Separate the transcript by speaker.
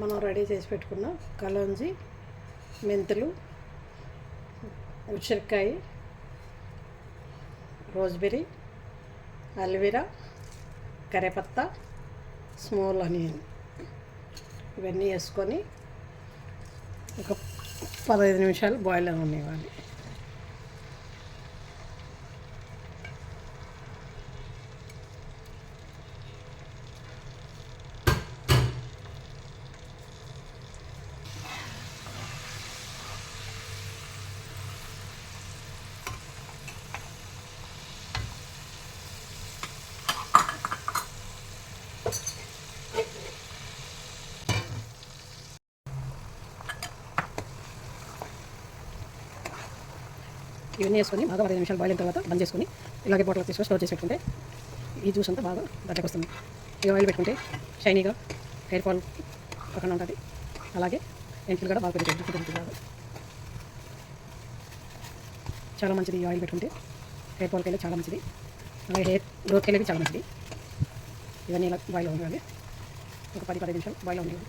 Speaker 1: మనం రెడీ చేసి పెట్టుకున్న కలోంజి, మెంతులు, ఉసిరికాయ, రోజ్బెర్రీ, అల్వీరా, కరేపత్తా, స్మాల్ ఆనియన్ ఇవన్నీ వేసుకొని ఒక 15 నిమిషాలు బాయిల్ అవ్వనివ్వాలి. ఇవన్నీ వేసుకొని బాగా 15 నిమిషాలు బాయిల్ అయిన తర్వాత బంద్ చేసుకొని ఇలాగే బాటిల్ తీసుకొని స్టోర్ చేసి పెట్టుకుంటే ఈ జ్యూస్ అంతా బాగా దగ్గరకు వస్తుంది. ఈ ఆయిల్ పెట్టుకుంటే షైనీగా హెయిర్ ఫాల్ పక్కన ఉంటుంది. అలాగే ఎంట్లు కూడా బాగా పెరుగుతుంది. బాగా చాలా మంచిది. ఈ ఆయిల్ పెట్టుకుంటే హెయిర్ ఫాల్కి వెళ్ళి చాలా మంచిది. అలాగే హెయిర్ గ్రోత్కి వెళ్ళి చాలా మంచిది. ఇవన్నీ ఇలా బాయిల్ అవ్వాలి. ఒక 10-15 నిమిషాలు బాయిల్ అవ్వాలి.